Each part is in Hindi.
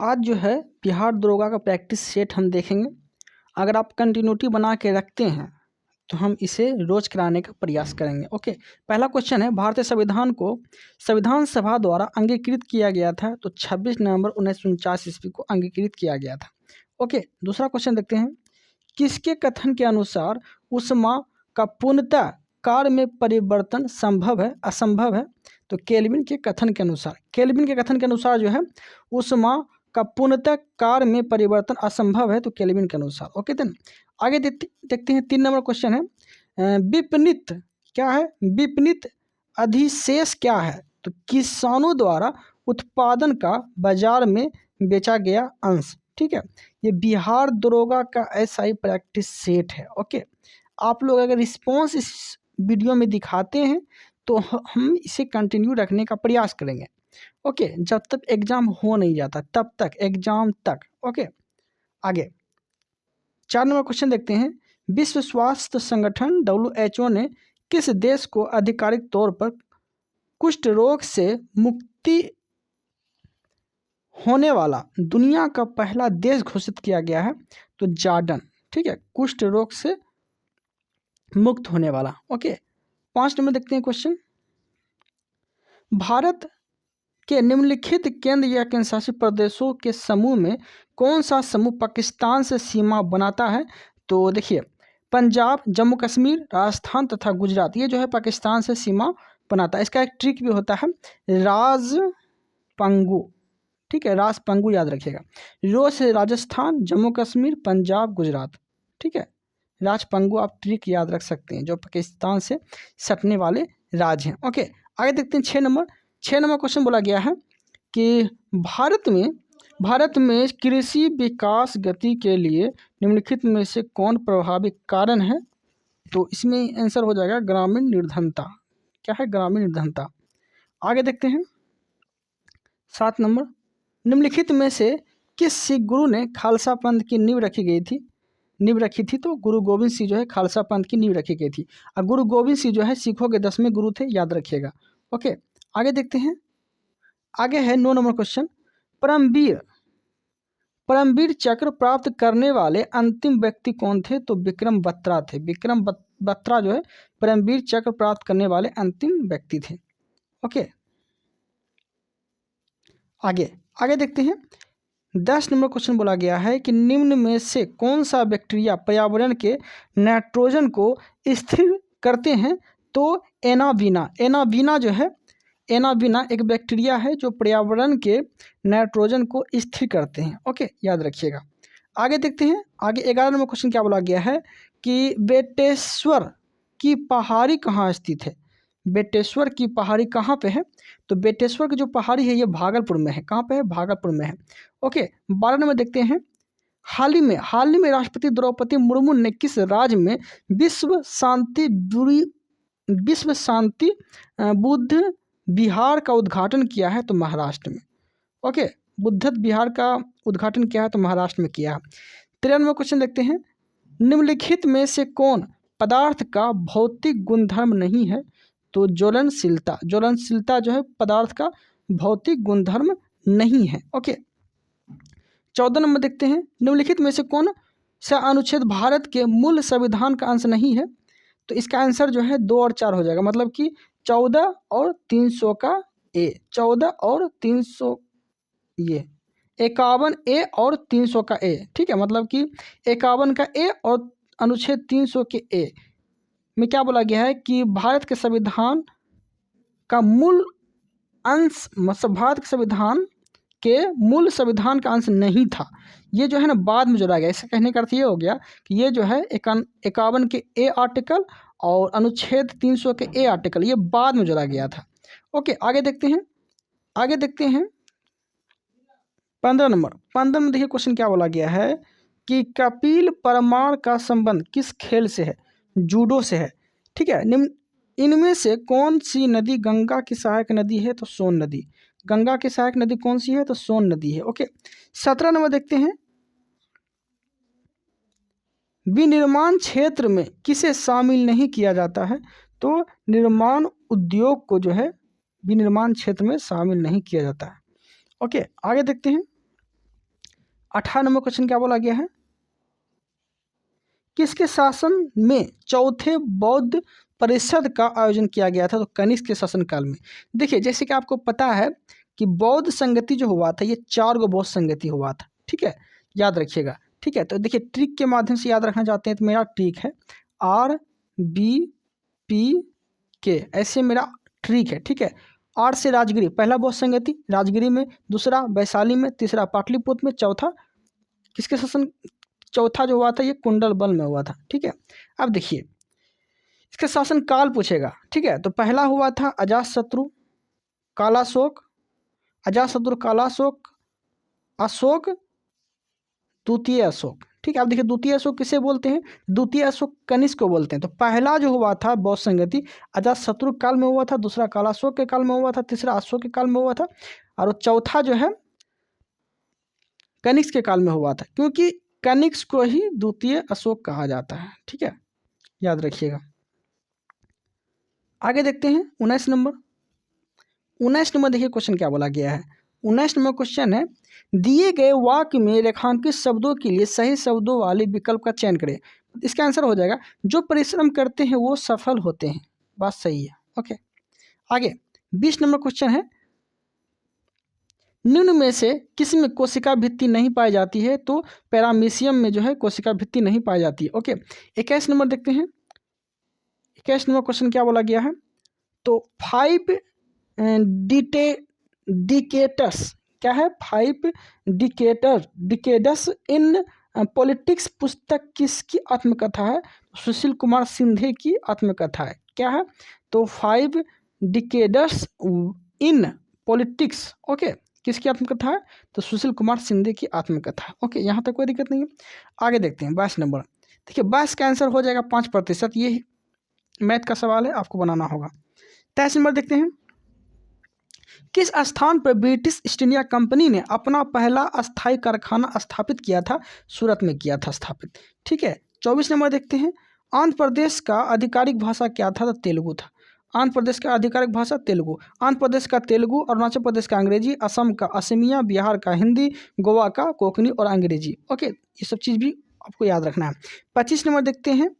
आज जो है बिहार दरोगा का प्रैक्टिस सेट हम देखेंगे। अगर आप कंटिन्यूटी बना के रखते हैं तो हम इसे रोज कराने का प्रयास करेंगे। ओके, पहला क्वेश्चन है, भारतीय संविधान को संविधान सभा द्वारा अंगीकृत किया गया था तो 26 नवंबर 1949 ईस्वी को अंगीकृत किया गया था। ओके, दूसरा क्वेश्चन देखते हैं, किसके कथन के अनुसार ऊष्मा का पूर्णतः कार्य में परिवर्तन संभव है असंभव है? तो केल्विन के कथन के अनुसार, केल्विन के कथन के अनुसार जो है ऊष्मा का पूर्णतः कार्य में परिवर्तन असंभव है, तो केल्विन के अनुसार। ओके, देन आगे देखते हैं 3 नंबर क्वेश्चन है, विपणित क्या है, विपणित अधिशेष क्या है? तो किसानों द्वारा उत्पादन का बाजार में बेचा गया अंश। ठीक है, ये बिहार दरोगा का SI प्रैक्टिस सेट है। ओके, आप लोग अगर रिस्पॉन्स इस वीडियो में दिखाते हैं तो हम इसे कंटिन्यू रखने का प्रयास करेंगे। ओके, जब तक एग्जाम हो नहीं जाता तब तक, एग्जाम तक। ओके, आगे 4 नंबर क्वेश्चन देखते हैं, विश्व स्वास्थ्य संगठन WHO ने किस देश को आधिकारिक तौर पर कुष्ठ रोग से मुक्ति होने वाला दुनिया का पहला देश घोषित किया गया है? तो जॉर्डन। ठीक है, कुष्ठ रोग से मुक्त होने वाला। ओके, 5 नंबर देखते हैं क्वेश्चन, भारत के निम्नलिखित केंद्र या केंद्र शासित प्रदेशों के समूह में कौन सा समूह पाकिस्तान से सीमा बनाता है? तो देखिए, पंजाब, जम्मू कश्मीर, राजस्थान तथा गुजरात, ये जो है पाकिस्तान से सीमा बनाता है। इसका एक ट्रिक भी होता है, राजपंगू। ठीक है, राजपंगू याद रखिएगा। रो से राजस्थान, जम्मू कश्मीर, पंजाब, गुजरात। ठीक है, राजपंगू आप ट्रिक याद रख सकते हैं, जो पाकिस्तान से सटने वाले राज्य हैं। ओके, आगे देखते हैं 6 नंबर क्वेश्चन बोला गया है कि भारत में कृषि विकास गति के लिए निम्नलिखित में से कौन प्रभावी कारण है? तो इसमें आंसर हो जाएगा ग्रामीण निर्धनता। क्या है? ग्रामीण निर्धनता। आगे देखते हैं 7 नंबर, निम्नलिखित में से किस सिख गुरु ने खालसा पंथ की नींव रखी थी? तो गुरु गोविंद सिंह जो है खालसा पंथ की नींव रखी गई थी। और गुरु गोविंद सिंह जो है सिखों के 10वें गुरु थे, याद रखिएगा। ओके, आगे देखते हैं, आगे है 9 नंबर क्वेश्चन, परमवीर चक्र प्राप्त करने वाले अंतिम व्यक्ति कौन थे? तो विक्रम बत्रा थे। विक्रम बत्रा जो है परमवीर चक्र प्राप्त करने वाले अंतिम व्यक्ति थे। ओके, आगे देखते हैं 10 नंबर क्वेश्चन बोला गया है कि निम्न में से कौन सा बैक्टीरिया पर्यावरण के नाइट्रोजन को स्थिर करते हैं? तो एनाबीना जो है, एनाबीना एक बैक्टीरिया है जो पर्यावरण के नाइट्रोजन को स्थिर करते हैं। ओके, याद रखिएगा। आगे देखते हैं, आगे 11 नंबर क्वेश्चन क्या बोला गया है कि बेटेश्वर की पहाड़ी कहाँ स्थित है? बेटेश्वर की पहाड़ी कहाँ पे है? तो बेटेश्वर की जो पहाड़ी है ये भागलपुर में है। कहाँ पे है? भागलपुर में है। ओके, 12 नंबर देखते हैं, हाल ही में राष्ट्रपति द्रौपदी मुर्मू ने किस राज्य में विश्व शांति बुद्ध विहार का उद्घाटन किया है? तो महाराष्ट्र में। ओके, बुद्ध विहार का उद्घाटन किया है तो महाराष्ट्र में किया है। 13 नंबर क्वेश्चन देखते हैं, निम्नलिखित में से कौन पदार्थ का भौतिक गुणधर्म नहीं है? तो ज्वलनशीलता जो है पदार्थ का भौतिक गुणधर्म नहीं है। ओके, 14 नंबर देखते हैं, निम्नलिखित में से कौन सा अनुच्छेद भारत के मूल संविधान का अंश नहीं है? तो इसका आंसर जो है 2 और 4 हो जाएगा, मतलब कि 14 और 300 का ए, 14 और 300, ये 51 ए और 300 का ए। ठीक है, मतलब कि 51 का ए और अनुच्छेद 300 के ए में क्या बोला गया है कि भारत के संविधान का मूल अंश, मतलब भारत के संविधान के मूल संविधान का अंश नहीं था। ये जो है ना बाद में जोड़ा गया। इसका कहने का अर्थ ये हो गया कि ये जो है 51 के ए आर्टिकल और अनुच्छेद 300 के ए आर्टिकल ये बाद में जोड़ा गया था। ओके, आगे देखते हैं 15 में देखिए क्वेश्चन क्या बोला गया है कि कपिल परमार का संबंध किस खेल से है? जूडो से है। ठीक है, इनमें से कौन सी नदी गंगा की सहायक नदी है? तो सोन नदी। गंगा की सहायक नदी कौन सी है? तो सोन नदी है। ओके, 17 नंबर देखते हैं, विनिर्माण क्षेत्र में किसे शामिल नहीं किया जाता है? तो निर्माण उद्योग को जो है विनिर्माण क्षेत्र में शामिल नहीं किया जाता है। ओके, आगे देखते हैं, 18 नंबर क्वेश्चन क्या बोला गया है, किसके शासन में चौथे बौद्ध परिषद का आयोजन किया गया था, तो कनिष्क के शासनकाल में। देखिए जैसे कि आपको पता है कि बौद्ध संगति जो हुआ था ये 4 गो बौद्ध संगति हुआ था, ठीक है, याद रखिएगा, ठीक है। तो देखिए ट्रिक के माध्यम से याद रखना चाहते हैं तो मेरा ट्रिक है RBPK, ऐसे मेरा ट्रिक है, ठीक है। आर से राजगिरी, पहला बौद्ध संगति राजगिरी में, दूसरा वैशाली में, तीसरा पाटलिपुत्र में, चौथा किसके शासन, चौथा जो हुआ था ये कुंडल बल में हुआ था, ठीक है। अब देखिए इसका शासन काल पूछेगा, ठीक है। तो पहला हुआ था अजातशत्रु कालाशोक, अजातशत्रु कालाशोक अशोक द्वितीय अशोक, ठीक है। अब देखिए द्वितीय अशोक किसे बोलते हैं, द्वितीय अशोक कनिष्क को बोलते हैं। तो पहला जो हुआ था बौद्ध संगति अजातशत्रु काल में हुआ था, दूसरा कालाशोक के काल में हुआ था, तीसरा अशोक के काल में हुआ था, और चौथा जो है कनिष्क के काल में हुआ था, क्योंकि कनिष्क को ही द्वितीय अशोक कहा जाता है, ठीक है, याद रखिएगा। आगे देखते हैं 19 नंबर। 19 नंबर देखिए क्वेश्चन क्या बोला गया है। 19 नंबर क्वेश्चन है, दिए गए वाक्य में रेखांकित शब्दों के लिए सही शब्दों वाले विकल्प का चयन करें। इसका आंसर हो जाएगा जो परिश्रम करते हैं वो सफल होते हैं, बात सही है, ओके। आगे 20 नंबर क्वेश्चन है, निम्न में से किस में कोशिका भित्ति नहीं पाई जाती है, तो पैरामीशियम में जो है कोशिका भित्ति नहीं पाई जाती है, ओके। 21 नंबर देखते हैं, 21 नंबर क्वेश्चन क्या बोला गया है, तो 5 डिकेटर्स क्या है, 5 डिकेडस इन पॉलिटिक्स पुस्तक किसकी आत्मकथा है, सुशील कुमार सिंधे की आत्मकथा है, क्या है, तो 5 डिकेडस इन पॉलिटिक्स, ओके, किसकी आत्मकथा है, तो सुशील कुमार सिंधे की आत्मकथा, ओके। यहाँ तक कोई दिक्कत नहीं है। आगे देखते हैं 22 नंबर। देखिए 22 का आंसर हो जाएगा 5%, ये मैथ का सवाल है, आपको बनाना होगा। 23 नंबर देखते हैं, किस स्थान पर ब्रिटिश ईस्ट इंडिया कंपनी ने अपना पहला अस्थायी कारखाना स्थापित किया था, सूरत में किया था स्थापित, ठीक है। 24 नंबर देखते हैं, आंध्र प्रदेश का आधिकारिक भाषा क्या था, तो तेलुगु था। आंध्र प्रदेश का आधिकारिक भाषा तेलुगु, आंध्र प्रदेश का तेलुगु, अरुणाचल प्रदेश का अंग्रेजी, असम का असमिया, बिहार का हिंदी, गोवा का कोंकणी और अंग्रेजी, ओके। ये सब चीज़ भी आपको याद रखना है। 25 नंबर देखते हैं,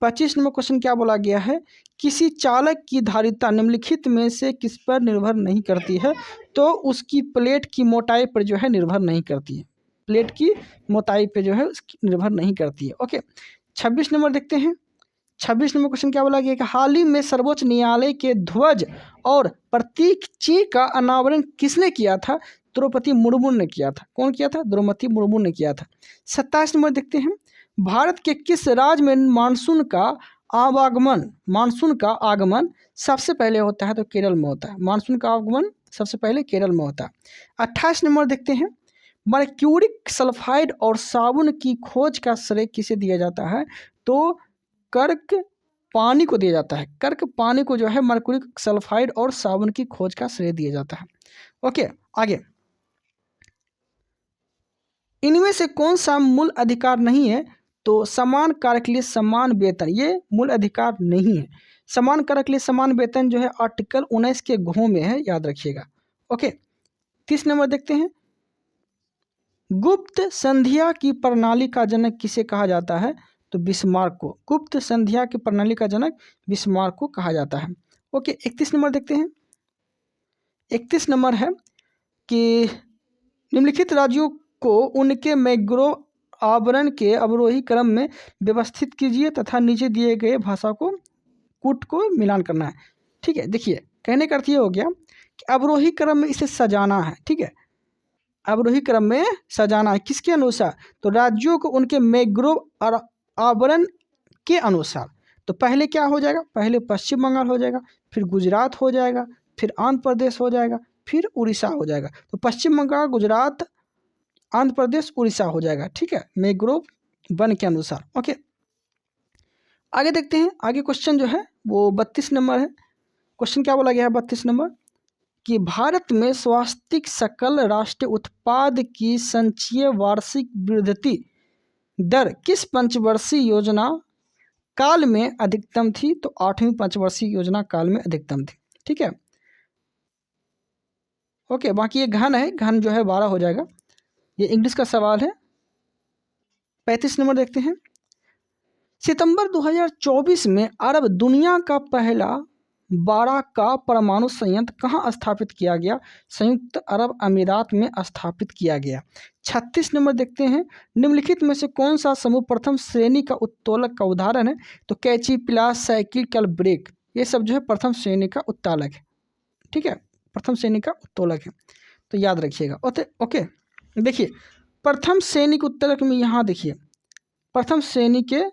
25 नंबर क्वेश्चन क्या बोला गया है, किसी चालक की धारिता निम्नलिखित में से किस पर निर्भर नहीं करती है, तो उसकी प्लेट की मोटाई पर जो है निर्भर नहीं करती है, प्लेट की मोटाई पे जो है उसकी निर्भर नहीं करती है, ओके। 26 नंबर देखते हैं, 26 नंबर क्वेश्चन क्या बोला गया कि हाल ही में सर्वोच्च न्यायालय के ध्वज और प्रतीक चिन्ह का अनावरण किसने किया था, द्रौपदी मुर्मू ने किया था। कौन किया था, द्रौपदी मुर्मू ने किया था। 27 नंबर देखते हैं, भारत के किस राज्य में मानसून का आगमन सबसे पहले होता है, तो केरल में होता है। मानसून का आगमन सबसे पहले केरल में होता है। 28 नंबर देखते हैं, मर्क्यूरिक सल्फाइड और साबुन की खोज का श्रेय किसे दिया जाता है, तो कर्क पानी को दिया जाता है। कर्क पानी को जो है मर्क्यूरिक सल्फाइड और साबुन की खोज का श्रेय दिया जाता है, ओके। आगे, इनमें से कौन सा मूल अधिकार नहीं है, तो समान कार्य के लिए समान वेतन, ये मूल अधिकार नहीं है। समान कार्य के लिए समान वेतन जो है आर्टिकल 19 के घ में है, याद रखिएगा, ओके। 30 नंबर देखते हैं, गुप्त संध्या की प्रणाली का जनक किसे कहा जाता है, तो बिस्मार्क को। गुप्त संध्या की प्रणाली का जनक बिस्मार्क को कहा जाता है, ओके। 31 नंबर देखते हैं, 31 नंबर है कि निम्नलिखित राज्यों को उनके मैग्रो आवरण के अवरोही क्रम में व्यवस्थित कीजिए तथा नीचे दिए गए भाषा को कूट को मिलान करना है, ठीक है। देखिए कहने का अर्थ ये हो गया कि अवरोही क्रम में इसे सजाना है, ठीक है, अवरोही क्रम में सजाना है, किसके अनुसार, तो राज्यों को उनके मैग्रो और आवरण के अनुसार। तो पहले क्या हो जाएगा, पहले पश्चिम बंगाल हो जाएगा, फिर गुजरात हो जाएगा, फिर आंध्र प्रदेश हो जाएगा, फिर उड़ीसा हो जाएगा। तो पश्चिम बंगाल, गुजरात, आंध्र प्रदेश, उड़ीसा हो जाएगा, ठीक है, मैग्रोव वन के अनुसार, ओके। आगे देखते हैं, आगे क्वेश्चन जो है वो 32 नंबर है। क्वेश्चन क्या बोला गया है 32 नंबर, कि भारत में स्वास्थ्य सकल राष्ट्रीय उत्पाद की संचयी वार्षिक वृद्धि दर किस पंचवर्षीय योजना काल में अधिकतम थी, तो 8वीं पंचवर्षीय योजना काल में अधिकतम थी, ठीक है, ओके। बाकी ये घन है, घन जो है 12 हो जाएगा, ये इंग्लिश का सवाल है। 35 नंबर देखते हैं। सितंबर 2024 में अरब दुनिया का पहला 12 का परमाणु संयंत्र कहाँ स्थापित किया गया? संयुक्त अरब अमीरात में स्थापित किया गया। 36 नंबर देखते हैं। निम्नलिखित में से कौन सा समूह प्रथम श्रेणी का उत्तोलक का उदाहरण है? तो कैंची, प्लास, साइकिल, कल, ब्रेक, ये सब जो है प्रथम श्रेणी का उत्तोलक है। ठीक है, प्रथम श्रेणी का उत्तोलक है, तो याद रखिएगा। ओके, देखिए प्रथम श्रेणी के उत्तोलक में यहाँ देखिए, प्रथम श्रेणी के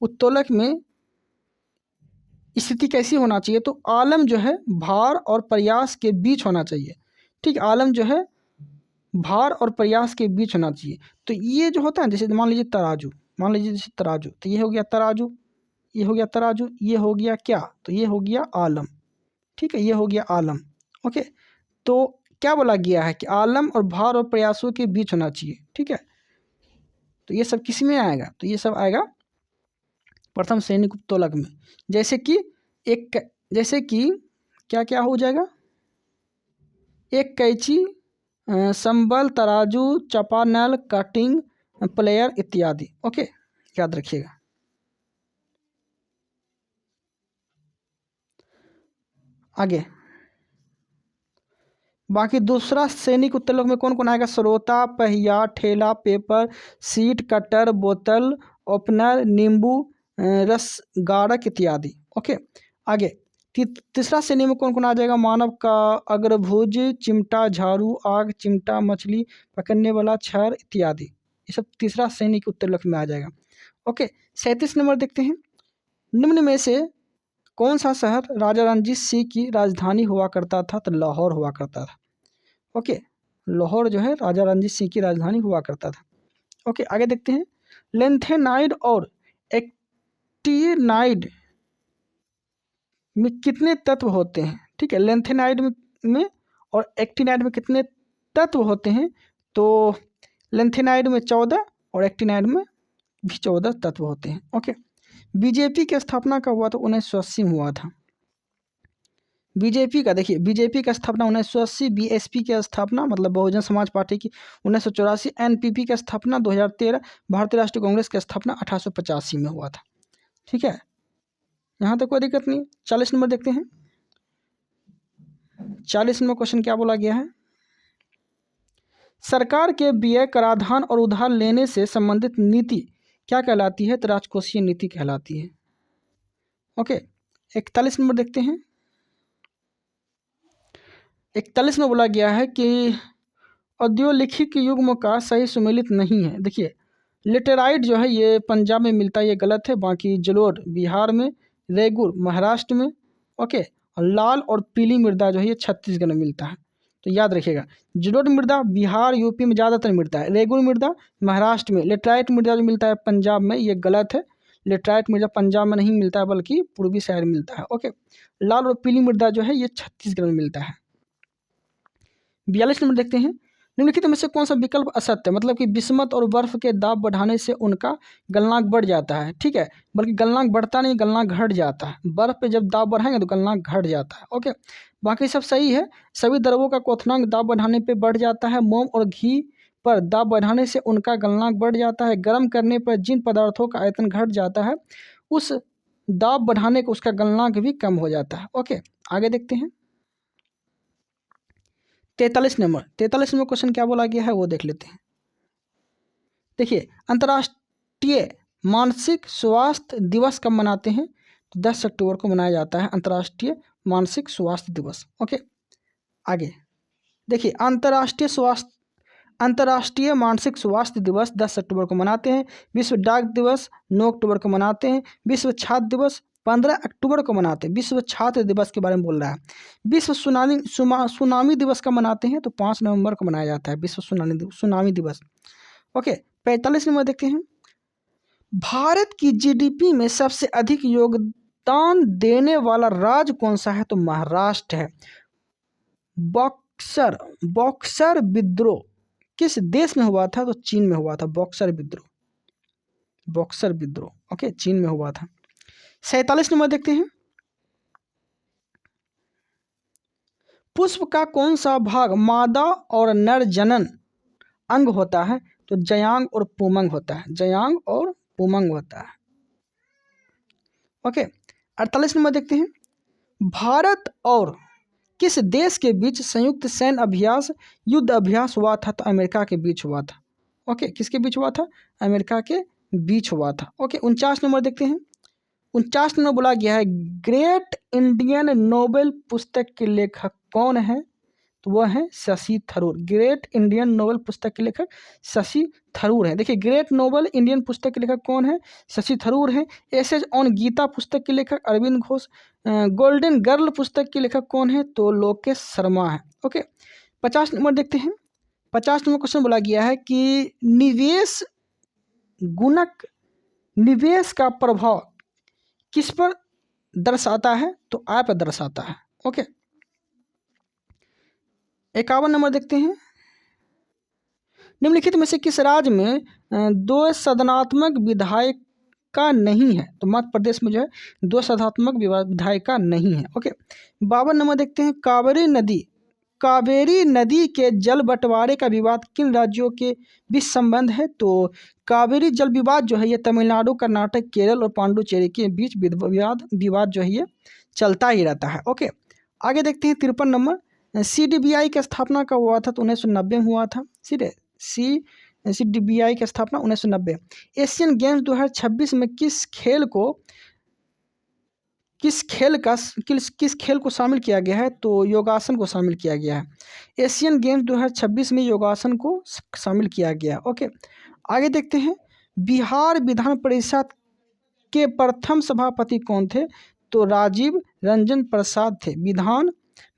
उत्तोलक में स्थिति कैसी होना चाहिए? तो आलम जो है भार और प्रयास के बीच होना चाहिए। ठीक, आलम जो है भार और प्रयास के बीच होना चाहिए। तो ये जो होता है, जैसे मान लीजिए तराजू, मान लीजिए जैसे तराजू, तो ये हो गया तराजू, ये हो गया तराजू, ये हो गया क्या? तो ये हो गया आलम। ठीक है, ये हो गया आलम। ओके, तो क्या बोला गया है कि आलम और भार और प्रयासों के बीच होना चाहिए। ठीक है, तो ये सब किस में आएगा? तो ये सब आएगा प्रथम श्रेणी उत्तोलक में। जैसे कि क्या क्या हो जाएगा? एक कैंची, संबल, तराजू, चापानल, कटिंग प्लेयर इत्यादि। ओके, याद रखिएगा। आगे बाकी दूसरा श्रेणी के उत्तोलक में कौन कौन आएगा? सरोता, पहिया, ठेला, पेपर, सीट, कटर, बोतल ओपनर, नींबू रस गारक इत्यादि। ओके, आगे तीसरा श्रेणी में कौन कौन आ जाएगा? मानव का अग्रभुज, चिमटा, झाड़ू, आग, चिमटा, मछली पकड़ने वाला, छर इत्यादि। ये सब तीसरा श्रेणी के उत्तोलक में आ जाएगा। ओके, 37 नंबर देखते हैं। निम्न में से कौन सा शहर राजा रणजीत सिंह की राजधानी हुआ करता था? तो लाहौर हुआ करता था। ओके, लाहौर जो है राजा रणजीत सिंह की राजधानी हुआ करता था। ओके, आगे देखते हैं। लेंथेनाइड और एक्टिनाइड में कितने तत्व होते हैं? ठीक है, लेंथेनाइड में और एक्टिनाइड में कितने तत्व होते हैं? तो लेंथेनाइड में 14 और एक्टिनाइड में भी 14 तत्व होते हैं। ओके, बीजेपी की स्थापना कब हुआ? तो 1980 में हुआ था। बीजेपी का देखिए, बीजेपी का स्थापना 1980, बीएसपी की स्थापना मतलब बहुजन समाज पार्टी की 1984, एनपीपी की स्थापना 2013, भारतीय राष्ट्रीय कांग्रेस की स्थापना 1885 में हुआ था। ठीक है, यहाँ तक कोई दिक्कत नहीं। 40 नंबर देखते हैं। 40 नंबर क्वेश्चन क्या बोला गया है? सरकार के व्यय, कराधान और उधार लेने से संबंधित नीति क्या कहलाती है? तो राजकोषीय नीति कहलाती है। ओके, 41 नंबर देखते हैं। 41 में बोला गया है कि औद्योलिखिक युग्म का सही सुमेलित नहीं है। देखिए, लेटेराइट जो है ये पंजाब में मिलता है, ये गलत है। बाकी जलोढ़ बिहार में, रेगुर महाराष्ट्र में। ओके, और लाल और पीली मृदा जो है ये छत्तीसगढ़ में मिलता है। तो याद रखिएगा, जलोढ़ मृदा बिहार यूपी में ज़्यादातर मिलता है, रेगुर मृदा महाराष्ट्र में, लेटेराइट मृदा जो मिलता है पंजाब में, ये गलत है। लेटेराइट मृदा पंजाब में नहीं मिलता है बल्कि पूर्वी साइड मिलता है। ओके, लाल और पीली मृदा जो है ये छत्तीसगढ़ में मिलता है। 42 नंबर देखते हैं। निम्नलिखित में से कौन सा विकल्प असत्य है? मतलब कि बिस्मत और बर्फ के दाब बढ़ाने से उनका गलनांक बढ़ जाता है। ठीक है, बल्कि गलनांक बढ़ता नहीं, गलनांक घट जाता है। बर्फ पे जब दाब बढ़ाएंगे तो गलनांक घट जाता है। ओके, बाकी सब सही है। सभी द्रवों का क्वथनांक दाब बढ़ाने पे बढ़ जाता है। मोम और घी पर दाब बढ़ाने से उनका गलनांक बढ़ जाता है। गर्म करने पर जिन पदार्थों का आयतन घट जाता है उस दाब बढ़ाने को उसका गलनांक भी कम हो जाता है। ओके, आगे देखते हैं। 43 नंबर क्वेश्चन क्या बोला गया है वो देख लेते हैं। देखिए, अंतर्राष्ट्रीय मानसिक स्वास्थ्य दिवस कब मनाते हैं? तो 10 अक्टूबर को मनाया जाता है अंतर्राष्ट्रीय मानसिक स्वास्थ्य दिवस। ओके, आगे देखिए, अंतर्राष्ट्रीय मानसिक स्वास्थ्य दिवस 10 अक्टूबर को मनाते हैं। विश्व डाक दिवस 9 अक्टूबर को मनाते हैं। विश्व छात्र दिवस 15 अक्टूबर को मनाते हैं। विश्व छात्र दिवस के बारे में बोल रहा है। विश्व सुनामी दिवस का मनाते हैं तो 5 नवंबर को मनाया जाता है विश्व सुनामी दिवस। ओके, 45 नंबर देखते हैं। भारत की जीडीपी में सबसे अधिक योगदान देने वाला राज्य कौन सा है? तो महाराष्ट्र है। बॉक्सर विद्रोह किस देश में हुआ था? तो चीन में हुआ था। बॉक्सर विद्रोह ओके, चीन में हुआ था। 47 नंबर देखते हैं। पुष्प का कौन सा भाग मादा और नर जनन अंग होता है? तो जयांग और पुमंग होता है, जयांग और पुमंग होता है। ओके, 48 नंबर देखते हैं। भारत और किस देश के बीच संयुक्त सैन्य अभ्यास युद्ध अभ्यास हुआ था? तो अमेरिका के बीच हुआ था। ओके, किसके बीच हुआ था? अमेरिका के बीच हुआ था। ओके, 49 नंबर देखते हैं। 49 नंबर बोला गया है ग्रेट इंडियन नोबेल पुस्तक के लेखक कौन है? तो वह है Shashi Tharoor. Great Indian Nobel पुस्तक के लेखक शशि थरूर है। देखिए, ग्रेट नोबेल इंडियन पुस्तक के लेखक कौन है? शशि थरूर है। एसेज ऑन गीता पुस्तक के लेखक अरविंद घोष। गोल्डन गर्ल पुस्तक के लेखक कौन है? तो लोकेश शर्मा है। ओके, 50 नंबर देखते हैं। 50 नंबर क्वेश्चन बोला गया है कि निवेश गुणक निवेश का प्रभाव किस पर दर्शाता है? तो आय पर दर्शाता है। ओके, 51 नंबर देखते हैं। निम्नलिखित में से किस राज्य में दो सदनात्मक विधायिका नहीं है? तो मध्य प्रदेश में जो है दो सदनात्मक विधायिका नहीं है। ओके, 52 नंबर देखते हैं। कावेरी नदी के जल बंटवारे का विवाद किन राज्यों के बीच संबंध है? तो कावेरी जल विवाद जो है ये तमिलनाडु, कर्नाटक, केरल और पांडुचेरी के बीच विवाद जो है ये चलता ही रहता है। ओके, आगे देखते हैं। 53 नंबर। CDBI की स्थापना कब हुआ था? तो 1990 में हुआ था। CDBI की स्थापना 1990। एशियन गेम्स 2026 में किस खेल को शामिल किया गया है? तो योगासन को शामिल किया गया है। एशियन गेम्स 2026 में योगासन को शामिल किया गया। ओके, आगे देखते हैं। बिहार विधान परिषद के प्रथम सभापति कौन थे? तो राजीव रंजन प्रसाद थे।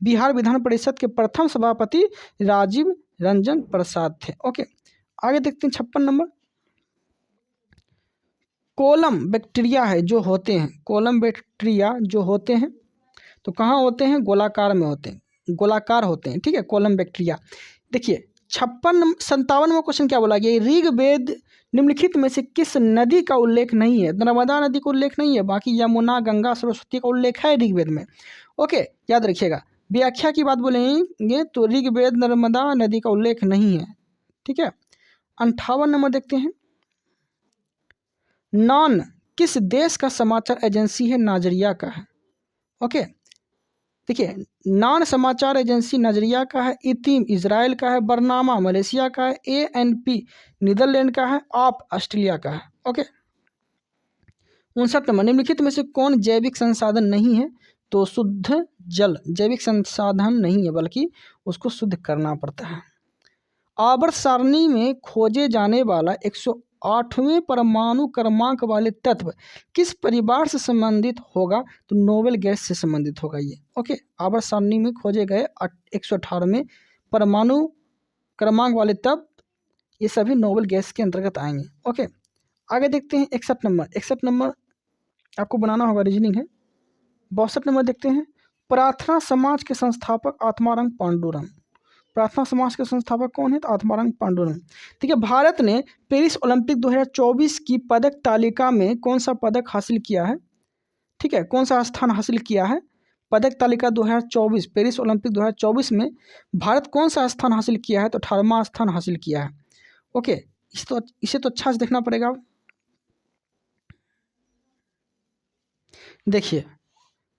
बिहार विधान परिषद के प्रथम सभापति राजीव रंजन प्रसाद थे। ओके, आगे देखते हैं। 56 नंबर। कोलम बैक्टीरिया है जो होते हैं, कोलम बैक्टीरिया जो होते हैं तो कहाँ होते हैं? गोलाकार में होते हैं, गोलाकार होते हैं। ठीक है, कोलम बैक्टीरिया। देखिए, 57वां क्वेश्चन क्या बोला गया? ऋग्वेद निम्नलिखित में से किस नदी का उल्लेख नहीं है? नर्मदा नदी का उल्लेख नहीं है, बाकी यमुना, गंगा, सरस्वती का उल्लेख है ऋग्वेद में। ओके, याद रखिएगा। व्याख्या की बात बोलेंगे तो ऋग्वेद नर्मदा नदी का उल्लेख नहीं है। ठीक है, 58 नंबर देखते हैं। नॉन किस देश का समाचार एजेंसी है? नाइजीरिया का है। ओके, देखिए, नॉन समाचार एजेंसी नाइजीरिया का है। इतिम इजराइल का है। बरनामा मलेशिया का है। ANP नीदरलैंड का है। आप ऑस्ट्रेलिया का है। Okay, 59 number. निम्नलिखित में से कौन जैविक संसाधन नहीं है? तो शुद्ध जल जैविक संसाधन नहीं है, बल्कि उसको शुद्ध करना पड़ता है। आवर्त सारणी में खोजे जाने वाला 108वें परमाणु क्रमांक वाले तत्व किस परिवार से संबंधित होगा? तो नोबेल गैस से संबंधित होगा ये। ओके, आवर्त सारणी में खोजे गए 118वें परमाणु क्रमांक वाले तत्व ये सभी नोबेल गैस के अंतर्गत आएंगे। ओके, आगे देखते हैं। 61 नंबर। 61 नंबर आपको बनाना होगा, रीजनिंग है। 62 नंबर देखते हैं। प्रार्थना समाज के संस्थापक आत्माराम पांडुरंग। प्रार्थना समाज के संस्थापक कौन है? तो आत्माराम पांडुरंग। ठीक है, भारत ने पेरिस ओलंपिक 2024 की पदक तालिका में कौन सा पदक हासिल किया है? ठीक है, कौन सा स्थान हासिल किया है? पदक तालिका 2024 पेरिस ओलंपिक 2024 में भारत कौन सा स्थान हासिल किया है? तो 18वां स्थान हासिल किया है। ओके, इसे तो अच्छा से देखना पड़ेगा। देखिए,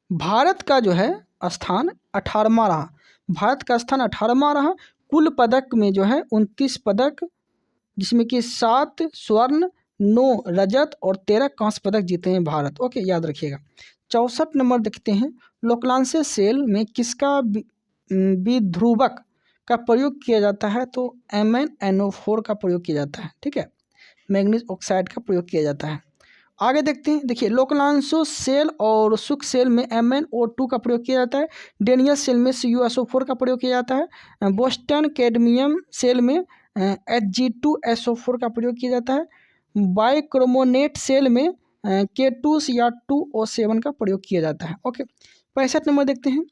भारत का जो है स्थान 18वां रहा। भारत का स्थान 18वां रहा। कुल पदक में जो है 29 पदक, जिसमें कि 7 स्वर्ण, 9 रजत और 13 कांस्य पदक जीते हैं भारत। ओके, याद रखिएगा। 64 नंबर देखते हैं। लोकलांसे सेल में किसका विध्रुवक का प्रयोग किया जाता है? तो MnNO4 का प्रयोग किया जाता है। ठीक है, मैग्नीज ऑक्साइड का प्रयोग किया जाता है। आगे देखते हैं। देखिए, लोकलांसो सेल और सुख सेल में MnO2 का प्रयोग किया जाता है। डेनियल सेल में CuSO4 का प्रयोग किया जाता है। बोस्टन कैडमियम सेल में Hg2SO4 का प्रयोग किया जाता है। बाइक्रोमोनेट सेल में K2 या 2O7 का प्रयोग किया जाता है। ओके, 65 नंबर देखते हैं।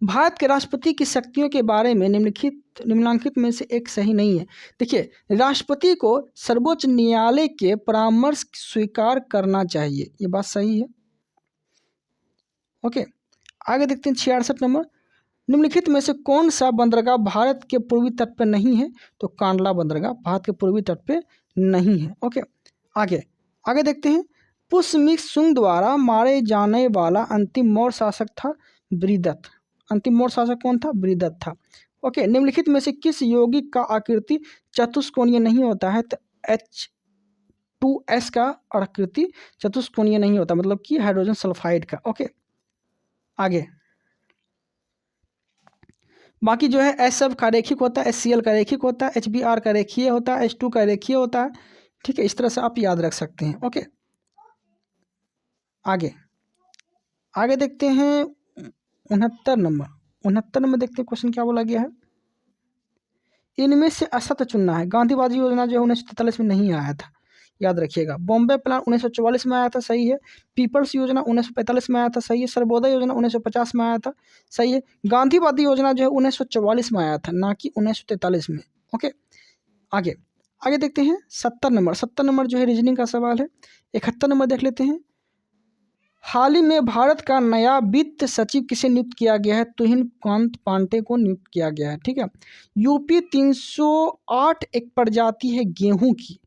भारत के राष्ट्रपति की शक्तियों के बारे में निम्नलिखित में से एक सही नहीं है। देखिए, राष्ट्रपति को सर्वोच्च न्यायालय के परामर्श स्वीकार करना चाहिए, ये बात सही है। ओके, आगे देखते हैं। 66 नंबर। निम्नलिखित में से कौन सा बंदरगाह भारत के पूर्वी तट पर नहीं है? तो कांडला बंदरगाह भारत के पूर्वी तट पे नहीं है। ओके, आगे आगे देखते हैं। पुष्यमित्र द्वारा मारे जाने वाला अंतिम मौर्य शासक था बृहदत्त। अंतिम मौर्य शासक कौन था? बृहदत्त था। ओके, निम्नलिखित में से किस यौगिक का आकृति चतुष्कोणीय नहीं होता है? तो H2S का आकृति चतुष्कोणीय नहीं होता, मतलब कि हाइड्रोजन सल्फाइड का। ओके, आगे बाकी जो है एस सब का रेखिक होता है, HCl का रेखिक होता है, HBr का रेखीय होता है, H2 का रेखीय होता है। ठीक है, इस तरह से आप याद रख सकते हैं। ओके, आगे आगे देखते हैं 69 नंबर देखते हैं क्वेश्चन क्या बोला गया है। इनमें से असत्य चुनना है। गांधीवादी योजना जो है 1943 में नहीं आया था, याद रखिएगा। बॉम्बे प्लान 1944 में आया था, सही है। पीपल्स योजना 1945 में आया था, सही है। सर्वोदय योजना 1950 में आया था, सही है। गांधीवादी योजना जो है 1944 में आया था, ना कि 1943 में। ओके, आगे आगे देखते हैं 70 नंबर जो है रीजनिंग का सवाल है। 71 नंबर देख लेते हैं। हाल ही में भारत का नया वित्त सचिव किसे नियुक्त किया गया है? तुहिन कांत पांडे को नियुक्त किया गया है। ठीक है, यूपी 308 एक प्रजाति है गेहूं की।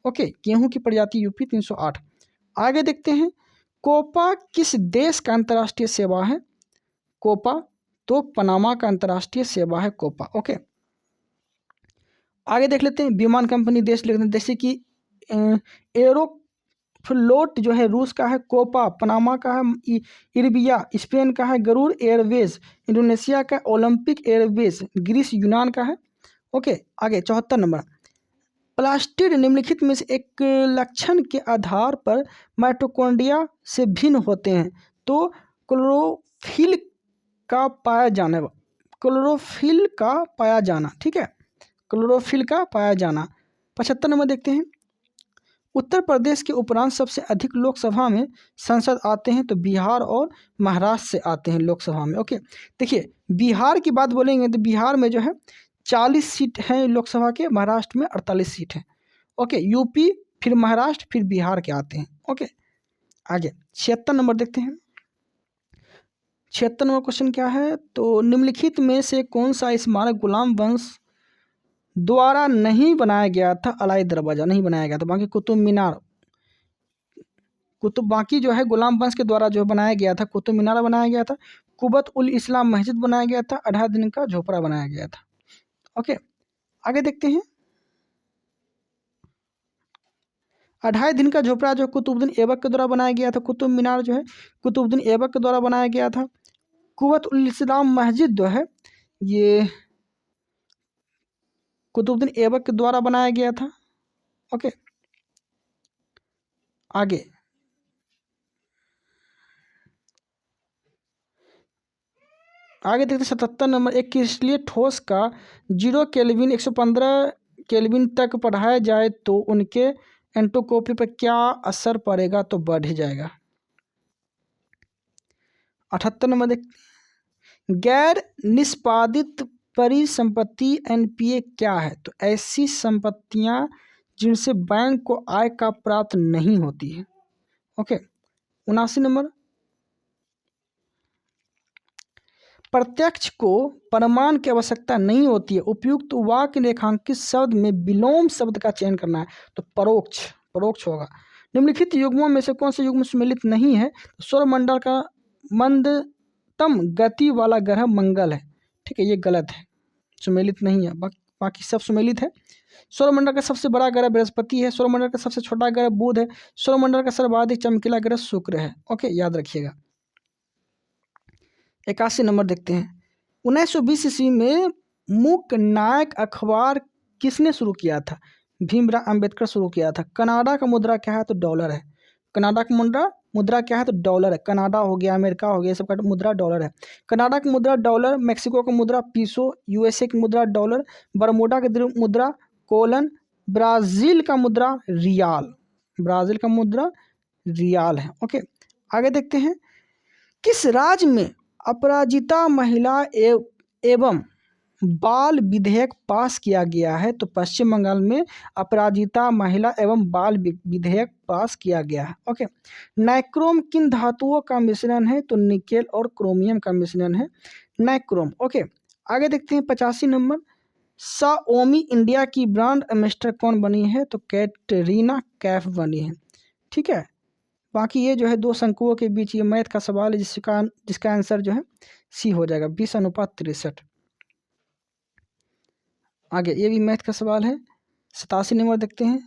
ओके, गेहूं की प्रजाति यूपी 308। आगे देखते हैं। कोपा किस देश का अंतर्राष्ट्रीय सेवा है? कोपा तो पनामा का अंतर्राष्ट्रीय सेवा है कोपा। ओके, आगे देख लेते हैं। विमान कंपनी देश लिखते हैं, जैसे कि एरोफ्लोट जो है रूस का है, कोपा पनामा का है, इरबिया स्पेन का है, गरुड़ एयरवेज इंडोनेशिया का, ओलंपिक एयरवेज ग्रीस यूनान का है। ओके, आगे 74 नंबर। प्लास्टिड निम्नलिखित में से एक लक्षण के आधार पर माइटोकॉन्ड्रिया से भिन्न होते हैं। तो क्लोरोफिल का पाया जाना, ठीक है, क्लोरोफिल का पाया जाना। 75 नंबर देखते हैं। उत्तर प्रदेश के उपरांत सबसे अधिक लोकसभा में सांसद आते हैं, तो बिहार और महाराष्ट्र से आते हैं लोकसभा में। ओके, देखिए बिहार की बात बोलेंगे तो बिहार में जो है 40 सीट हैं लोकसभा के, महाराष्ट्र में 48 सीट हैं। ओके, यूपी फिर महाराष्ट्र फिर बिहार के आते हैं। ओके, आगे 76 नंबर देखते हैं। 76 नंबर क्वेश्चन क्या है? तो निम्नलिखित में से कौन सा स्मारक गुलाम वंश द्वारा नहीं बनाया गया था? अलाई दरवाजा नहीं बनाया गया था। बाकी कुतुब मीनार, बाकी जो है गुलाम वंश के द्वारा जो बनाया गया था, कुतुब मीनार बनाया गया था, कुबत उल इस्लाम मस्जिद बनाया गया था, 18 दिन का झोपड़ा बनाया गया था। ओके, आगे देखते हैं। 18 दिन का झोपड़ा जो कुतुबुद्दीन ऐबक के द्वारा बनाया गया था, कुतुब मीनार जो है कुतुबुद्दीन ऐबक के द्वारा बनाया गया था, कुबत उल इस्लाम मस्जिद जो है ये कुतुबुद्दीन ऐबक के द्वारा बनाया गया था। ओके, आगे देखते हैं 77 नंबर। एक क्रिस्टलीय ठोस का 0 केल्विन 115 केल्विन तक बढ़ाया जाए तो उनके एंट्रोपी पर क्या असर पड़ेगा? तो बढ़ जाएगा। 78 नंबर देख। गैर निष्पादित परिसंपत्ति NPA क्या है? तो ऐसी संपत्तियां जिनसे बैंक को आय का प्राप्त नहीं होती है। Okay, 79 number. प्रत्यक्ष को प्रमाण की आवश्यकता नहीं होती है, उपयुक्त वाक्य रेखांकित शब्द में विलोम शब्द का चयन करना है, तो परोक्ष होगा। निम्नलिखित युग्मों में से कौन से युग्म सम्मिलित नहीं है? सौरमंडल का मंदतम गति वाला ग्रह मंगल है। ठीक है, ये गलत है, सम्मिलित नहीं है। बाकी सब सम्मिलित है। सौरमंडल का सबसे बड़ा ग्रह बृहस्पति है, सौरमंडल का सबसे छोटा ग्रह बुध है, सौरमंडल का सर्वाधिक चमकीला ग्रह शुक्र है। ओके, याद रखिएगा। 81 नंबर देखते हैं। 1920 ईस्वी में मूक नायक अखबार किसने शुरू किया था? भीमराव अंबेडकर शुरू किया था। कनाडा का मुद्रा क्या है? तो डॉलर है। कनाडा का मुद्रा क्या है? तो डॉलर है। कनाडा हो गया, अमेरिका हो गया, सब का मुद्रा डॉलर है। कनाडा की मुद्रा डॉलर, मेक्सिको का मुद्रा पीसो, USA की मुद्रा डॉलर, बरमूडा की मुद्रा कोलन, ब्राज़ील का मुद्रा रियाल है। ओके, आगे देखते हैं। किस राज्य में अपराजिता महिला एवं बाल विधेयक पास किया गया है? तो पश्चिम बंगाल में अपराजिता महिला एवं बाल विधेयक पास किया गया है। ओके, नाइक्रोम किन धातुओं का मिश्रण है? तो निकेल और क्रोमियम का मिश्रण है। नाइक्रोम। ओके, आगे देखते हैं 85 नंबर, शाओमी इंडिया की ब्रांड एम्बेसडर कौन बनी है? तो कैटरीना कैफ बनी है। ठीक है, बाकी ये जो है दो शंकुओं के बीच ये मैथ का सवाल है जिसका आंसर जो है सी हो जाएगा, 20:63। आगे ये भी मैथ का सवाल है, 87 नंबर देखते हैं,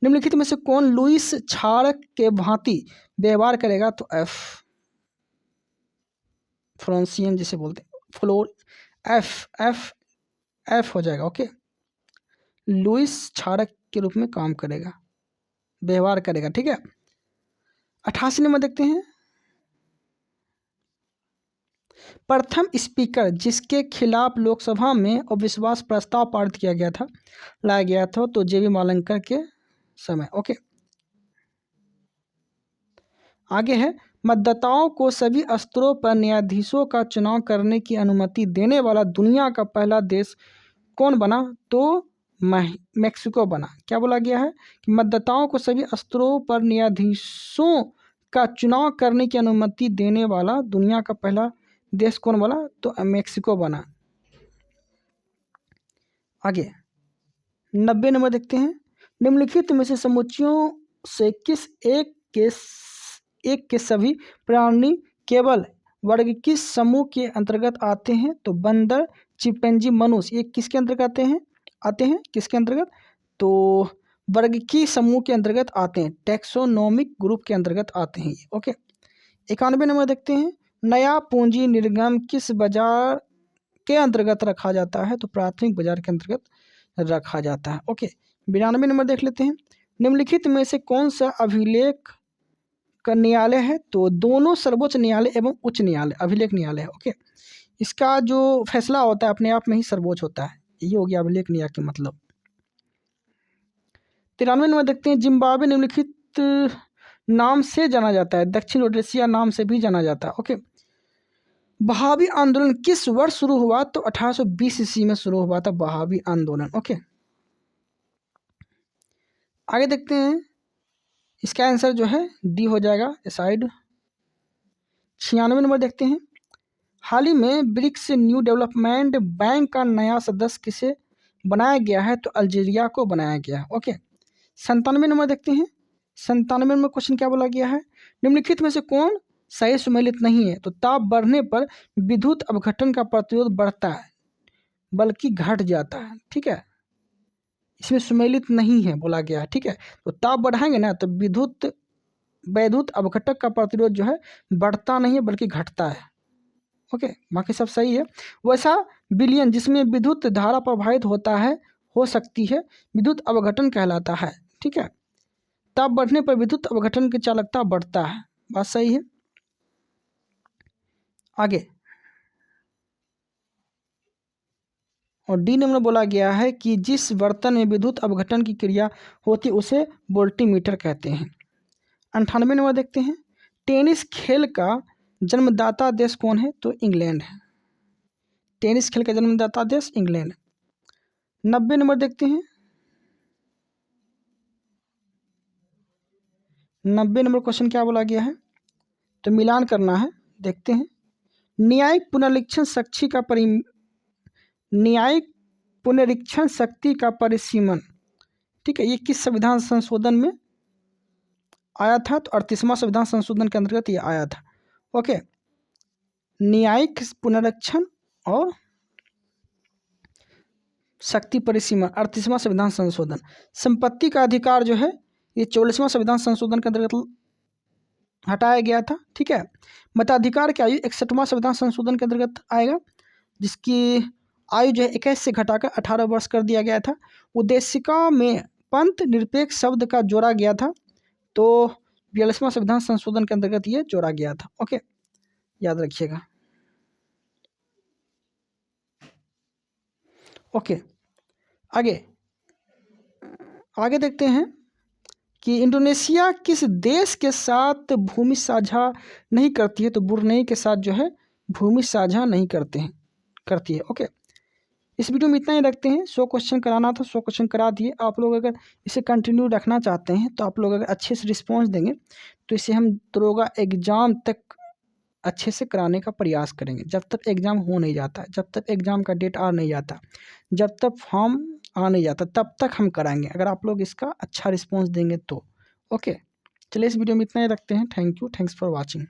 निम्नलिखित में से कौन लुईस क्षारक के भांति व्यवहार करेगा? तो एफ, फ्रांसियन जिसे बोलते हैं, फ्लोर, एफ एफ एफ हो जाएगा। ओके, लुईस क्षारक के रूप में काम करेगा, व्यवहार करेगा। ठीक है, 88 नंबर देखते हैं, प्रथम स्पीकर जिसके खिलाफ लोकसभा में अविश्वास प्रस्ताव पारित किया गया था, लाया गया था, तो जेबी मालंकर के समय। ओके, आगे है, मतदाताओं को सभी स्तरों पर न्यायाधीशों का चुनाव करने की अनुमति देने वाला दुनिया का पहला देश कौन बना? तो मैक्सिको बना। क्या बोला गया है कि मतदाताओं को सभी स्तरों पर न्यायाधीशों का चुनाव करने की अनुमति देने वाला दुनिया का पहला देश कौन बना? तो मैक्सिको बना। आगे 90 नंबर देखते हैं, निम्नलिखित में से समुच्चयों से किस एक के सभी प्राणी केवल वर्ग किस समूह के अंतर्गत आते हैं? तो बंदर, चिंपैंजी, मनुष्य, ये किसके अंतर्गत आते हैं किसके अंतर्गत? तो वर्ग की समूह के अंतर्गत आते हैं, टैक्सोनोमिक ग्रुप के अंतर्गत आते हैं। ओके, 91 नंबर देखते हैं, नया पूंजी निर्गम किस बाजार के अंतर्गत रखा जाता है? तो प्राथमिक बाजार के अंतर्गत रखा जाता है। ओके, 92 नंबर देख लेते हैं, निम्नलिखित में से कौन सा अभिलेख का न्यायालय है? तो दोनों सर्वोच्च न्यायालय एवं उच्च न्यायालय अभिलेख न्यायालय है। ओके, इसका जो फैसला होता है अपने आप में ही सर्वोच्च होता है, ये हो गया अभिलेख न्याय के मतलब। 93 नंबर देखते हैं, जिम्बाब्वे निम्नलिखित नाम से जाना जाता है, दक्षिण रोडेशिया नाम से भी जाना जाता है। ओके, बहावी आंदोलन किस वर्ष शुरू हुआ? तो 1820 ईस्वी में शुरू हुआ था बहावी आंदोलन। ओके, आगे देखते हैं, इसका आंसर जो है डी हो जाएगा साइड। 96 नंबर देखते हैं, हाल ही में ब्रिक्स न्यू डेवलपमेंट बैंक का नया सदस्य किसे बनाया गया है? तो अल्जीरिया को बनाया गया है। ओके, 97 नंबर देखते हैं, 97 में क्वेश्चन क्या बोला गया है, निम्नलिखित में से कौन सही सुमेलित नहीं है? तो ताप बढ़ने पर विद्युत अपघटन का प्रतिरोध बढ़ता है बल्कि घट जाता है। ठीक है, इसमें सुमेलित नहीं है बोला गया है। ठीक है, तो ताप बढ़ाएंगे ना तो वैद्युत अपघटक का प्रतिरोध जो है बढ़ता नहीं है बल्कि घटता है। ओके, बाकी सब सही है। वैसा विलयन जिसमें विद्युत धारा प्रवाहित होता है हो सकती है विद्युत अपघटन कहलाता है। ठीक है, ताप बढ़ने पर विद्युत अपघटन की चालकता बढ़ता है, बात सही है। आगे और डी नंबर बोला गया है कि जिस बर्तन में विद्युत अपघटन की क्रिया होती उसे वोल्टीमीटर कहते हैं। 98 नंबर देखते हैं, टेनिस खेल का जन्मदाता देश कौन है? तो इंग्लैंड है, टेनिस खेल का जन्मदाता देश इंग्लैंड। 90 नंबर देखते हैं, 90 नंबर क्वेश्चन क्या बोला गया है? तो मिलान करना है, देखते हैं, न्यायिक पुनरीक्षण शक्ति का परिसीमन। ठीक है, ये किस संविधान संशोधन में आया था? तो 38वां संविधान संशोधन के अंतर्गत ये आया था। ओके, न्यायिक पुनरीक्षण और शक्ति परिसीमन 38वां संविधान संशोधन। संपत्ति का अधिकार जो है ये 44वां संविधान संशोधन के अंतर्गत हटाया गया था। ठीक है, मताधिकार की आयु 61वां संविधान संशोधन के अंतर्गत आएगा, जिसकी आयु जो है 21 से घटाकर 18 वर्ष कर दिया गया था। उद्देशिका में पंथ निरपेक्ष शब्द का जोड़ा गया था, तो 42वां संविधान संशोधन के अंतर्गत ये जोड़ा गया था। ओके, याद रखिएगा। ओके, आगे देखते हैं कि इंडोनेशिया किस देश के साथ भूमि साझा नहीं करती है? तो ब्रुनेई के साथ जो है भूमि साझा नहीं करती है। ओके, इस वीडियो में इतना ही रखते हैं। 100 क्वेश्चन कराना था, 100 क्वेश्चन करा दिए। आप लोग अगर इसे कंटिन्यू रखना चाहते हैं तो आप लोग अगर अच्छे से रिस्पॉन्स देंगे तो इसे हम दरोगा एग्ज़ाम तक अच्छे से कराने का प्रयास करेंगे। जब तक एग्ज़ाम हो नहीं जाता, जब तक एग्ज़ाम का डेट आ नहीं जाता, जब तक फॉर्म आ नहीं जाता, तब तक हम कराएंगे, अगर आप लोग इसका अच्छा रिस्पॉन्स देंगे तो। ओके, चलिए इस वीडियो में इतना ही रखते हैं। Thank you, thanks for watching.